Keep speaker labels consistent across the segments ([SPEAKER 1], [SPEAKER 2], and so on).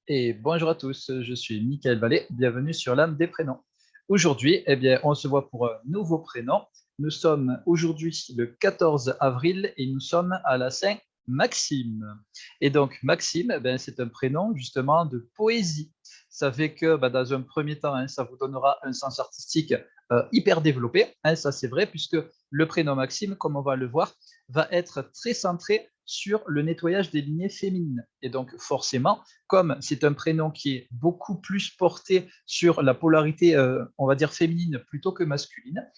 [SPEAKER 1] Et bonjour à tous, je suis Mickaël Vallée, bienvenue sur l'âme des prénoms. Aujourd'hui, on se voit pour un nouveau prénom. Nous sommes aujourd'hui le 14 avril et nous sommes à la Saint-Maxime. Et donc, Maxime, c'est un prénom justement de poésie. Ça fait que dans un premier temps, ça vous donnera un sens artistique hyper développé. Ça, c'est vrai, puisque le prénom Maxime, comme on va le voir, va être très centré sur le nettoyage des lignées féminines. Et donc, forcément, comme c'est un prénom qui est beaucoup plus porté sur la polarité, on va dire féminine plutôt que masculine,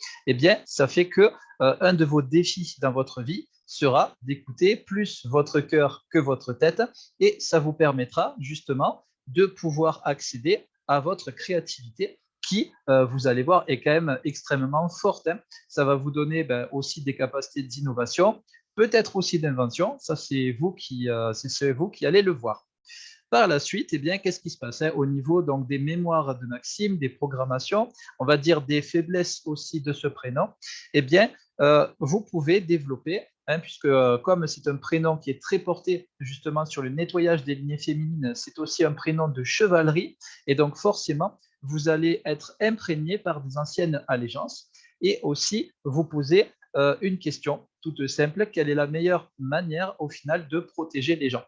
[SPEAKER 1] ça fait que un de vos défis dans votre vie sera d'écouter plus votre cœur que votre tête, et ça vous permettra justement de pouvoir accéder à votre créativité qui, vous allez voir, est quand même extrêmement forte. Ça va vous donner aussi des capacités d'innovation, peut-être aussi d'invention. Ça, c'est vous qui allez le voir. Par la suite, qu'est-ce qui se passe au niveau donc, des mémoires de Maxime, des programmations, on va dire des faiblesses aussi de ce prénom, vous pouvez développer, puisque comme c'est un prénom qui est très porté justement sur le nettoyage des lignées féminines, c'est aussi un prénom de chevalerie, et donc forcément, vous allez être imprégné par des anciennes allégeances, et aussi vous poser une question toute simple: quelle est la meilleure manière au final de protéger les gens?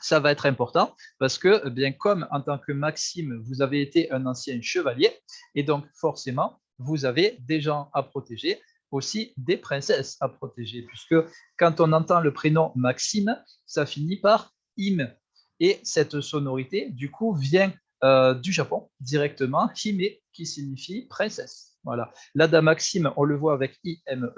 [SPEAKER 1] Ça va être important parce que, bien comme en tant que Maxime, vous avez été un ancien chevalier, et donc forcément, vous avez des gens à protéger, aussi des princesses à protéger, puisque quand on entend le prénom Maxime, ça finit par im. Et cette sonorité, du coup, vient du Japon directement, hime, qui signifie princesse. Voilà. Là, dans Maxime, on le voit avec IME,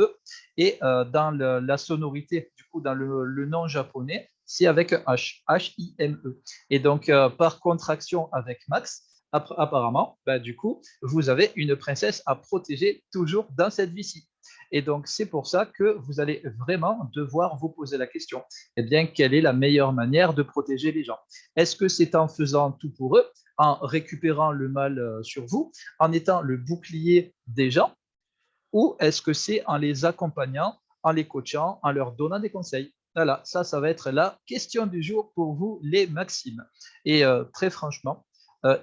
[SPEAKER 1] et dans la sonorité, du coup, dans le nom japonais, c'est avec un H, H-I-M-E. Et donc, par contraction avec Max, apparemment, du coup, vous avez une princesse à protéger toujours dans cette vie-ci. Et donc, c'est pour ça que vous allez vraiment devoir vous poser la question, quelle est la meilleure manière de protéger les gens? Est-ce que c'est en faisant tout pour eux, en récupérant le mal sur vous, en étant le bouclier des gens, ou est-ce que c'est en les accompagnant, en les coachant, en leur donnant des conseils? Voilà, ça va être la question du jour pour vous, les Maximes. Et très franchement,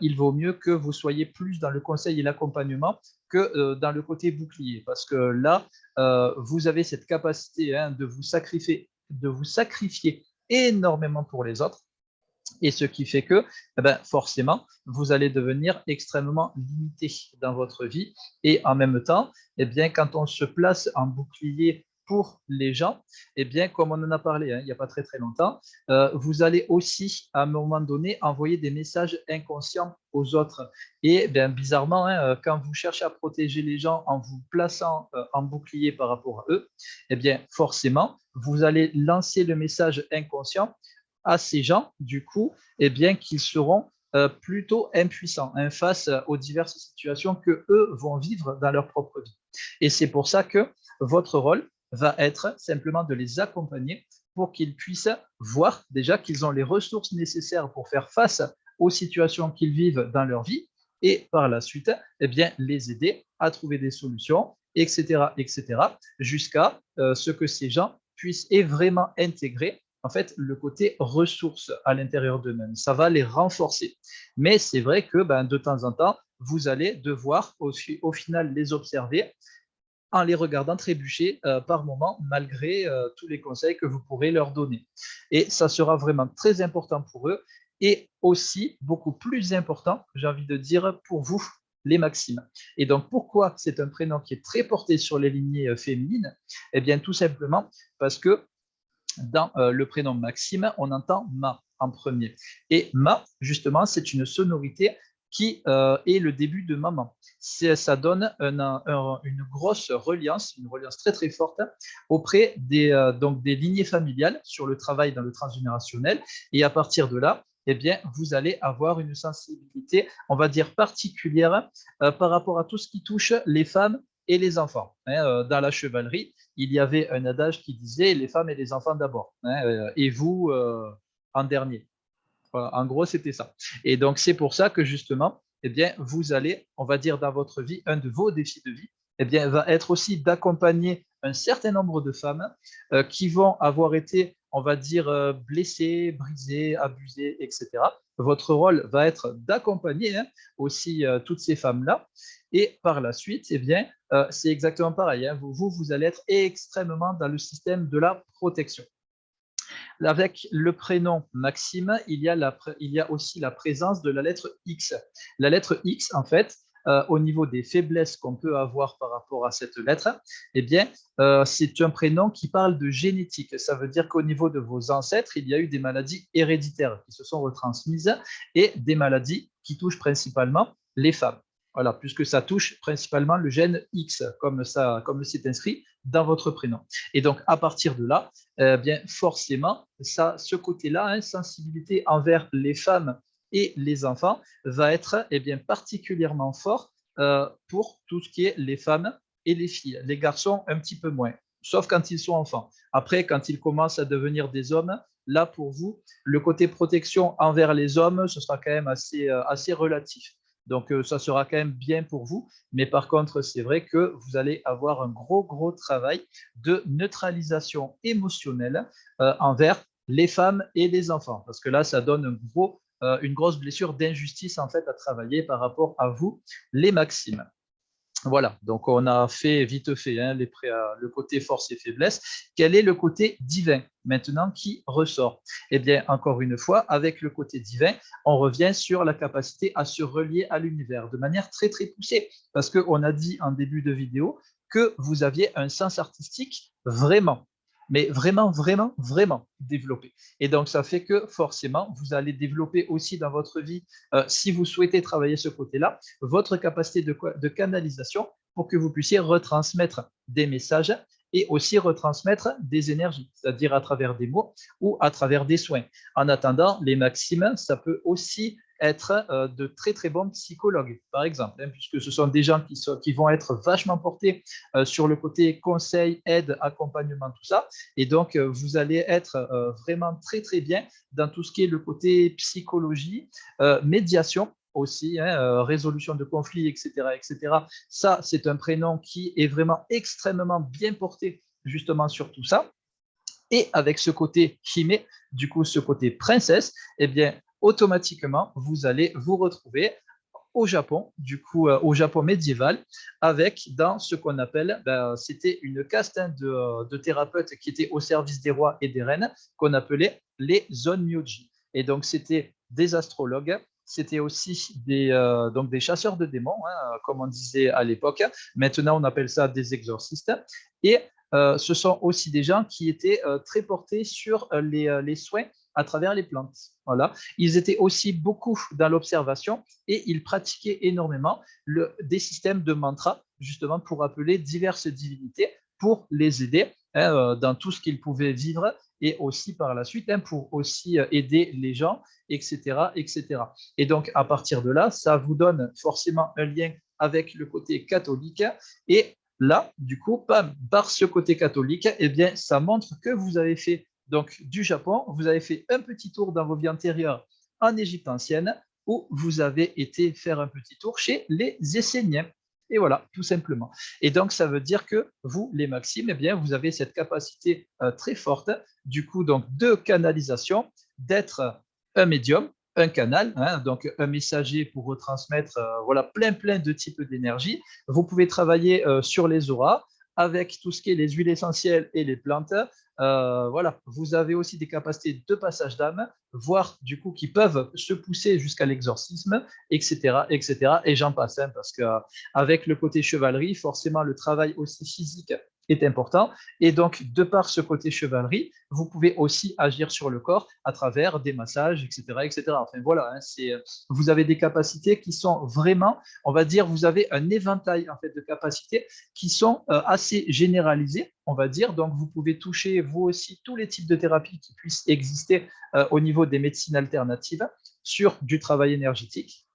[SPEAKER 1] il vaut mieux que vous soyez plus dans le conseil et l'accompagnement que dans le côté bouclier, parce que là, vous avez cette capacité de vous sacrifier énormément pour les autres, et ce qui fait que forcément, vous allez devenir extrêmement limité dans votre vie. Et en même temps, quand on se place en bouclier pour les gens, comme on en a parlé il n'y a pas très très longtemps, vous allez aussi à un moment donné envoyer des messages inconscients aux autres. Et bizarrement, quand vous cherchez à protéger les gens en vous plaçant en bouclier par rapport à eux, forcément, vous allez lancer le message inconscient à ces gens, du coup, qu'ils seront plutôt impuissants face aux diverses situations que eux vont vivre dans leur propre vie. Et c'est pour ça que votre rôle va être simplement de les accompagner pour qu'ils puissent voir déjà qu'ils ont les ressources nécessaires pour faire face aux situations qu'ils vivent dans leur vie, et par la suite, les aider à trouver des solutions, etc., jusqu'à ce que ces gens puissent vraiment intégrer en fait le côté ressources à l'intérieur d'eux-mêmes. Ça va les renforcer. Mais c'est vrai que de temps en temps, vous allez devoir au final les observer en les regardant trébucher par moment, malgré tous les conseils que vous pourrez leur donner. Et ça sera vraiment très important pour eux, et aussi beaucoup plus important, j'ai envie de dire, pour vous, les Maximes. Et donc, pourquoi c'est un prénom qui est très porté sur les lignées féminines? Tout simplement parce que dans le prénom Maxime, on entend ma en premier. Et ma, justement, c'est une sonorité qui est le début de maman. Ça donne une grosse reliance, une reliance très très forte auprès donc des lignées familiales sur le travail dans le transgénérationnel. Et à partir de là, vous allez avoir une sensibilité, on va dire, particulière par rapport à tout ce qui touche les femmes et les enfants. Dans la chevalerie, il y avait un adage qui disait les femmes et les enfants d'abord, et vous en dernier. Voilà, en gros, c'était ça. Et donc, c'est pour ça que justement, vous allez, on va dire, dans votre vie, un de vos défis de vie, va être aussi d'accompagner un certain nombre de femmes qui vont avoir été on va dire, blessées, brisées, abusées, etc. Votre rôle va être d'accompagner aussi toutes ces femmes-là. Et par la suite, eh bien, c'est exactement pareil. Vous allez être extrêmement dans le système de la protection. Avec le prénom Maxime, il y a aussi la présence de la lettre X. La lettre X, en fait, au niveau des faiblesses qu'on peut avoir par rapport à cette lettre, eh bien, c'est un prénom qui parle de génétique. Ça veut dire qu'au niveau de vos ancêtres, il y a eu des maladies héréditaires qui se sont retransmises et des maladies qui touchent principalement les femmes. Voilà, puisque ça touche principalement le gène X, comme c'est inscrit dans votre prénom. Et donc, à partir de là, bien forcément, ce côté-là, sensibilité envers les femmes et les enfants, va être bien, particulièrement fort pour tout ce qui est les femmes et les filles. Les garçons, un petit peu moins, sauf quand ils sont enfants. Après, quand ils commencent à devenir des hommes, là, pour vous, le côté protection envers les hommes, ce sera quand même assez relatif. Donc, ça sera quand même bien pour vous. Mais par contre, c'est vrai que vous allez avoir un gros travail de neutralisation émotionnelle envers les femmes et les enfants. Parce que là, ça donne une grosse blessure d'injustice en fait à travailler par rapport à vous, les maximes. Voilà, donc on a fait vite fait le côté force et faiblesse. Quel est le côté divin maintenant qui ressort? Eh bien, encore une fois, avec le côté divin, on revient sur la capacité à se relier à l'univers de manière très poussée. Parce qu'on a dit en début de vidéo que vous aviez un sens artistique vraiment, mais vraiment développé. Et donc, ça fait que forcément, vous allez développer aussi dans votre vie, si vous souhaitez travailler ce côté-là, votre capacité de canalisation pour que vous puissiez retransmettre des messages et aussi retransmettre des énergies, c'est-à-dire à travers des mots ou à travers des soins. En attendant, les maximes, ça peut aussi être de très bons psychologues, par exemple, puisque ce sont des gens qui vont être vachement portés sur le côté conseil, aide, accompagnement, tout ça. Et donc, vous allez être vraiment très bien dans tout ce qui est le côté psychologie, médiation aussi, résolution de conflits, etc. Ça, c'est un prénom qui est vraiment extrêmement bien porté justement sur tout ça. Et avec ce côté Hime, du coup, ce côté princesse, eh bien, automatiquement, vous allez vous retrouver au Japon, du coup, au Japon médiéval, avec dans ce qu'on appelle, c'était une caste de thérapeutes qui étaient au service des rois et des reines, qu'on appelait les Zonmyoji. Et donc, c'était des astrologues, c'était aussi donc des chasseurs de démons, comme on disait à l'époque. Maintenant, on appelle ça des exorcistes. Et ce sont aussi des gens qui étaient très portés sur les soins à travers les plantes. Voilà. Ils étaient aussi beaucoup dans l'observation et ils pratiquaient énormément des systèmes de mantras, justement pour appeler diverses divinités, pour les aider dans tout ce qu'ils pouvaient vivre et aussi par la suite pour aussi aider les gens, etc. Et donc, à partir de là, ça vous donne forcément un lien avec le côté catholique et là, du coup, par ce côté catholique, eh bien, ça montre que vous avez fait donc du Japon, vous avez fait un petit tour dans vos vies antérieures en Égypte ancienne, où vous avez été faire un petit tour chez les Esséniens. Et voilà, tout simplement. Et donc, ça veut dire que vous, les maximes, eh bien, vous avez cette capacité très forte, du coup, donc, de canalisation, d'être un médium, un canal, donc un messager pour retransmettre voilà, plein de types d'énergie. Vous pouvez travailler sur les auras avec tout ce qui est les huiles essentielles et les plantes. Voilà, vous avez aussi des capacités de passage d'âme, voire du coup qui peuvent se pousser jusqu'à l'exorcisme, etc. Et j'en passe, parce qu'avec le côté chevalerie, forcément le travail aussi physique est important. Et donc, de par ce côté chevalerie, vous pouvez aussi agir sur le corps à travers des massages, etc. Enfin voilà, vous avez des capacités qui sont vraiment, on va dire, vous avez un éventail en fait de capacités qui sont assez généralisées, on va dire. Donc, vous pouvez toucher vous aussi tous les types de thérapies qui puissent exister au niveau des médecines alternatives sur du travail énergétique.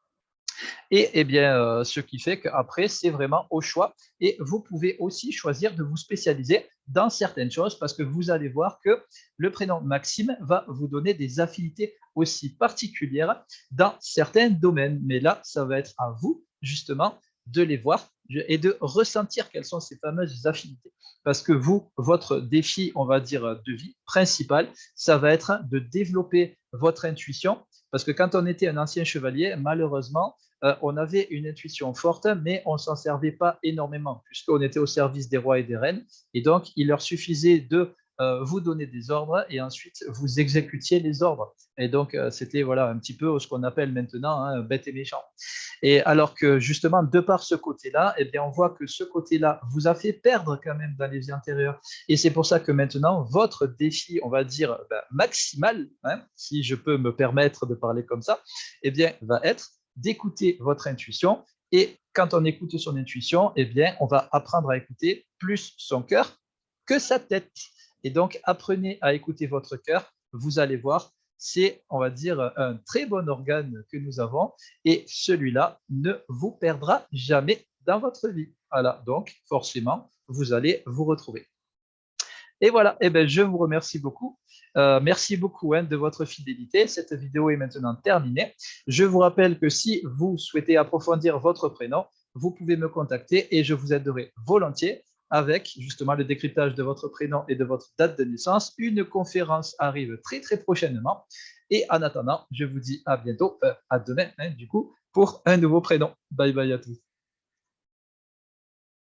[SPEAKER 1] Et eh bien, ce qui fait qu'après, c'est vraiment au choix. Et vous pouvez aussi choisir de vous spécialiser dans certaines choses parce que vous allez voir que le prénom Maxime va vous donner des affinités aussi particulières dans certains domaines. Mais là, ça va être à vous, justement, de les voir et de ressentir quelles sont ces fameuses affinités. Parce que vous, votre défi, on va dire, de vie principal, ça va être de développer votre intuition. Parce que quand on était un ancien chevalier, malheureusement, on avait une intuition forte, mais on ne s'en servait pas énormément, puisqu'on était au service des rois et des reines. Et donc, il leur suffisait de vous donner des ordres et ensuite vous exécutiez les ordres. Et donc, c'était voilà, un petit peu ce qu'on appelle maintenant hein, bête et méchant. Et alors que justement, de par ce côté-là, eh bien, on voit que ce côté-là vous a fait perdre quand même dans les vies antérieures. Et c'est pour ça que maintenant, votre défi, on va dire, maximal, hein, si je peux me permettre de parler comme ça, eh bien, va être d'écouter votre intuition. Et quand on écoute son intuition, eh bien, on va apprendre à écouter plus son cœur que sa tête. Et donc, apprenez à écouter votre cœur. Vous allez voir, c'est, on va dire, un très bon organe que nous avons et celui-là ne vous perdra jamais dans votre vie. Voilà, donc forcément, vous allez vous retrouver. Et voilà, eh ben, je vous remercie beaucoup. Merci beaucoup hein, de votre fidélité. Cette vidéo est maintenant terminée. Je vous rappelle que si vous souhaitez approfondir votre prénom, vous pouvez me contacter et je vous aiderai volontiers avec justement le décryptage de votre prénom et de votre date de naissance. Une conférence arrive très très prochainement. Et en attendant, je vous dis à bientôt, à demain hein, du coup, pour un nouveau prénom. Bye bye à tous.